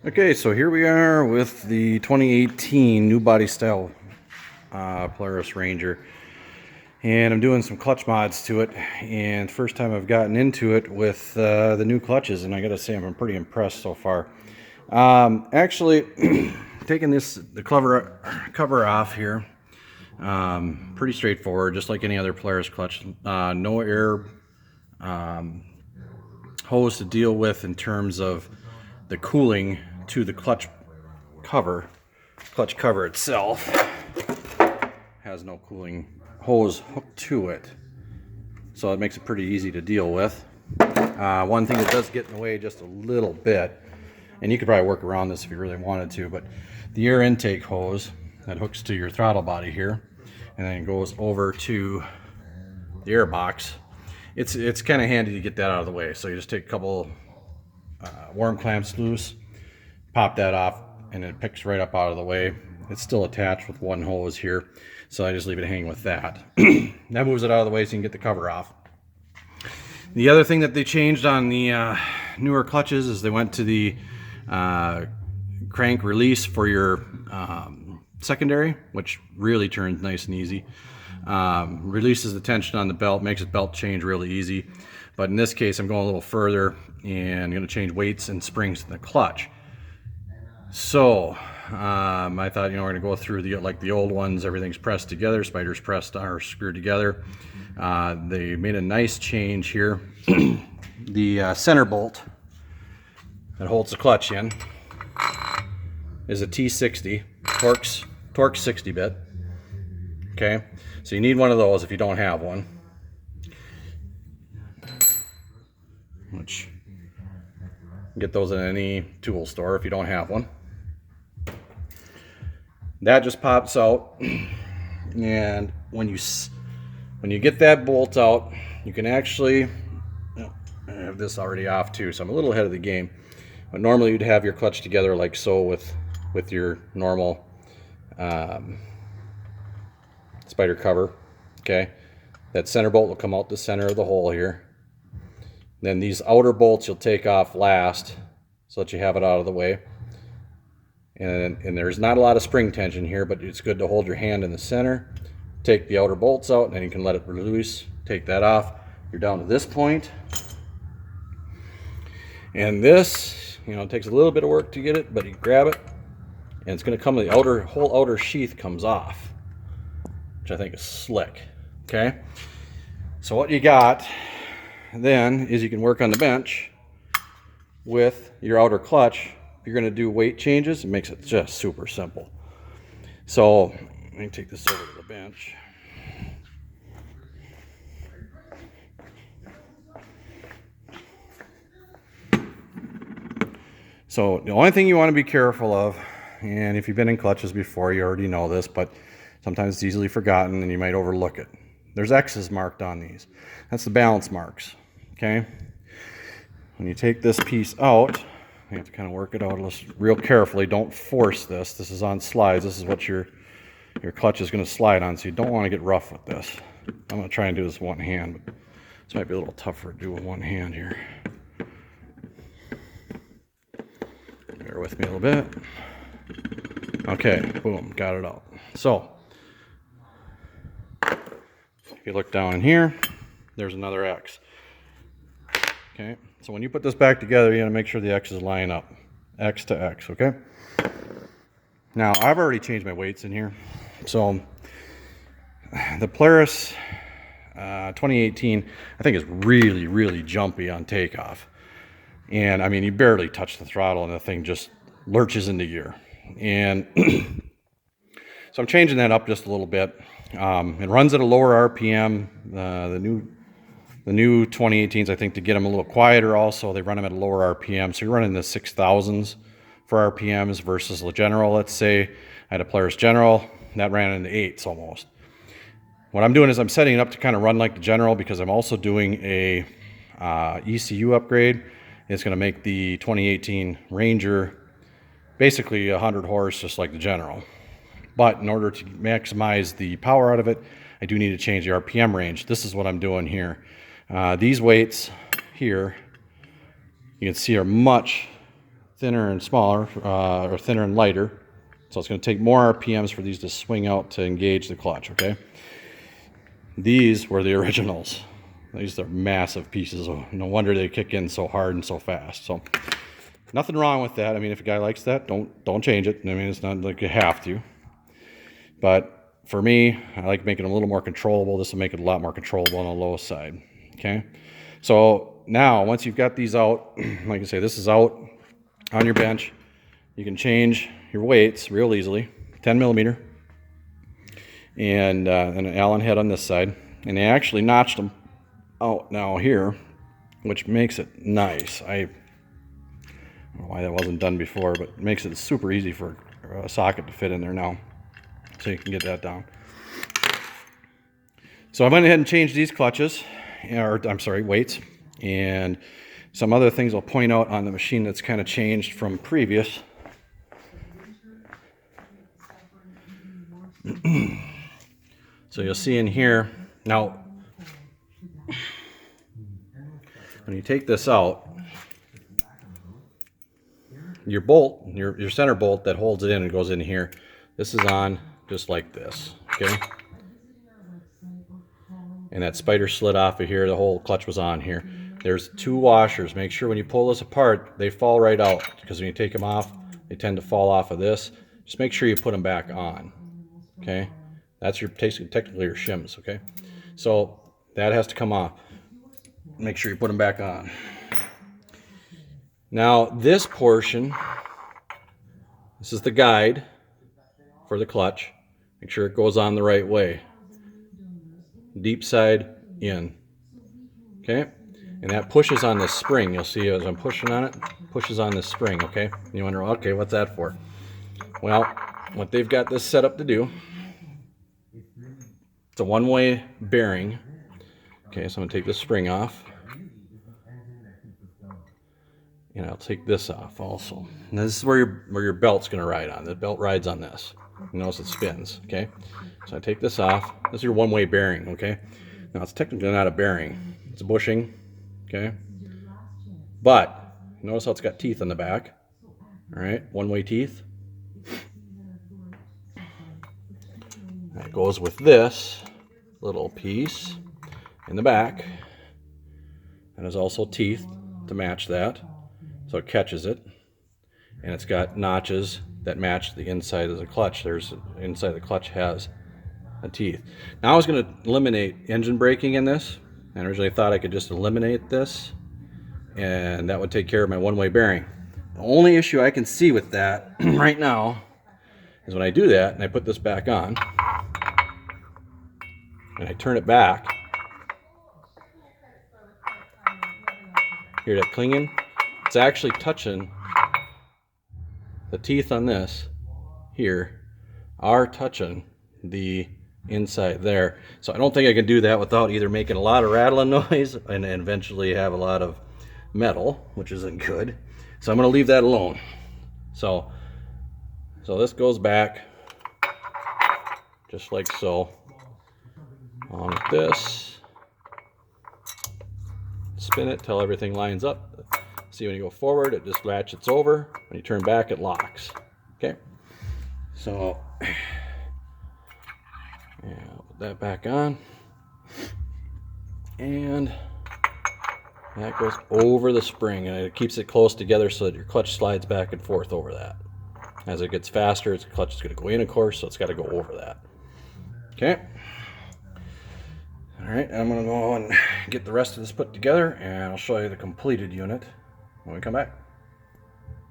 Okay, so here we are with the 2018 new body style Polaris Ranger, and I'm doing some clutch mods to it, and first time I've gotten into it with the new clutches, and I gotta say I'm pretty impressed so far. Actually, taking the cover off here, pretty straightforward, just like any other Polaris clutch. No air hose to deal with in terms of the cooling to the clutch cover. Clutch cover itself has no cooling hose hooked to it, so it makes it pretty easy to deal with. One thing that does get in the way just a little bit, and you could probably work around this if you really wanted to, but the air intake hose that hooks to your throttle body here and then goes over to the air box, it's kind of handy to get that out of the way. So you just take a couple worm clamps loose, pop that off, and it picks right up out of the way. It's still attached with one hose here, so I just leave it hanging with that. That moves it out of the way so you can get the cover off. The other thing that they changed on the newer clutches is they went to the crank release for your secondary, which really turns nice and easy. Releases the tension on the belt, makes the belt change really easy. But in this case, I'm going a little further and I'm going to change weights and springs in the clutch. So I thought, we're going to go through like the old ones. Everything's pressed together, spiders pressed or screwed together. They made a nice change here. The center bolt that holds the clutch in is a T60, Torx 60 bit. Okay, so you need one of those if you don't have one, which you can get those in any tool store if you don't have one. That just pops out, and when you get that bolt out, you can actually, I have this already off too, so I'm a little ahead of the game. But normally you'd have your clutch together like so with your normal spider cover. Okay, that center bolt will come out the center of the hole here. Then these outer bolts you'll take off last so that you have it out of the way. And there's not a lot of spring tension here, but it's good to hold your hand in the center. Take the outer bolts out, and then you can let it release. Take that off. You're down to this point. And this, it takes a little bit of work to get it, but you grab it, and it's going to come, the whole outer sheath comes off, which I think is slick. Okay, so what you got then is you can work on the bench with your outer clutch. If you're going to do weight changes, it makes it just super simple. So let me take this over to the bench. So the only thing you want to be careful of, and if you've been in clutches before, you already know this, but sometimes it's easily forgotten and you might overlook it. There's X's marked on these. That's the balance marks. Okay? When you take this piece out, you have to kind of work it out real carefully. Don't force this. This is on slides. This is what your clutch is going to slide on, so you don't want to get rough with this. I'm going to try and do this with one hand, but this might be a little tougher to do with one hand here. Bear with me a little bit. Okay, boom, got it out. So if you look down in here, there's another X. Okay, so when you put this back together, you got to make sure the X's line up. X to X, okay? Now, I've already changed my weights in here. So the Polaris 2018, I think, is really, really jumpy on takeoff. And I mean, you barely touch the throttle and the thing just lurches into gear. And so I'm changing that up just a little bit. It runs at a lower RPM. The new 2018s, I think, to get them a little quieter also, they run them at a lower RPM. So you're running the 6,000s for RPMs versus the General. Let's say I had a Polaris General, that ran in the 8s almost. What I'm doing is I'm setting it up to kind of run like the General, because I'm also doing a ECU upgrade. It's going to make the 2018 Ranger basically 100 horse, just like the General. But in order to maximize the power out of it, I do need to change the RPM range. This is what I'm doing here. These weights here, you can see, are much thinner and smaller, or thinner and lighter. So it's going to take more RPMs for these to swing out to engage the clutch, okay? These were the originals. These are massive pieces. No wonder they kick in so hard and so fast. So nothing wrong with that. I mean, if a guy likes that, don't change it. I mean, it's not like you have to. But for me, I like making them a little more controllable. This will make it a lot more controllable on the low side, okay? So now, once you've got these out, like I say, this is out on your bench. You can change your weights real easily. 10 millimeter. And an Allen head on this side. And they actually notched them out now here, which makes it nice. I don't know why that wasn't done before, but it makes it super easy for a socket to fit in there now. So you can get that down. So I went ahead and changed these clutches, or I'm sorry, weights, and some other things I'll point out on the machine that's kind of changed from previous. So you'll see in here, now, when you take this out, your bolt, your center bolt that holds it in and goes in here, this is on just like this, okay? And that spider slid off of here, the whole clutch was on here. There's 2 washers. Make sure when you pull this apart, they fall right out, because when you take them off, they tend to fall off of this. Just make sure you put them back on, okay? That's your technically your shims, okay? So that has to come off. Make sure you put them back on. Now this portion, this is the guide for the clutch. Make sure it goes on the right way. Deep side in, okay? And that pushes on this spring. You'll see as I'm pushing on it, pushes on this spring, okay? You wonder, okay, what's that for? Well, what they've got this set up to do, it's a one-way bearing. Okay, so I'm going to take this spring off. And I'll take this off also. And this is where your belt's going to ride on. The belt rides on this. You notice it spins, okay? So I take this off. This is your one-way bearing, okay? Now it's technically not a bearing. It's a bushing, okay? But notice how it's got teeth on the back. All right, one-way teeth. That goes with this little piece in the back. And there's also teeth to match that, so it catches it. And it's got notches that match the inside of the clutch. There's inside the clutch has a teeth. Now I was going to eliminate engine braking in this. I originally thought I could just eliminate this, and that would take care of my one-way bearing. The only issue I can see with that right now is when I do that and I put this back on and I turn it back. Hear that clinging? It's actually touching the teeth on this here are touching the inside there. So I don't think I can do that without either making a lot of rattling noise and eventually have a lot of metal, which isn't good. So I'm going to leave that alone. So this goes back just like so. On with this. Spin it till everything lines up. See, when you go forward, it just ratchets over. When you turn back, it locks. Okay. So, yeah, put that back on. And that goes over the spring, and it keeps it close together so that your clutch slides back and forth over that. As it gets faster, its clutch is going to go in, of course, so it's got to go over that. Okay. All right, I'm going to go and get the rest of this put together, and I'll show you the completed unit when we come back.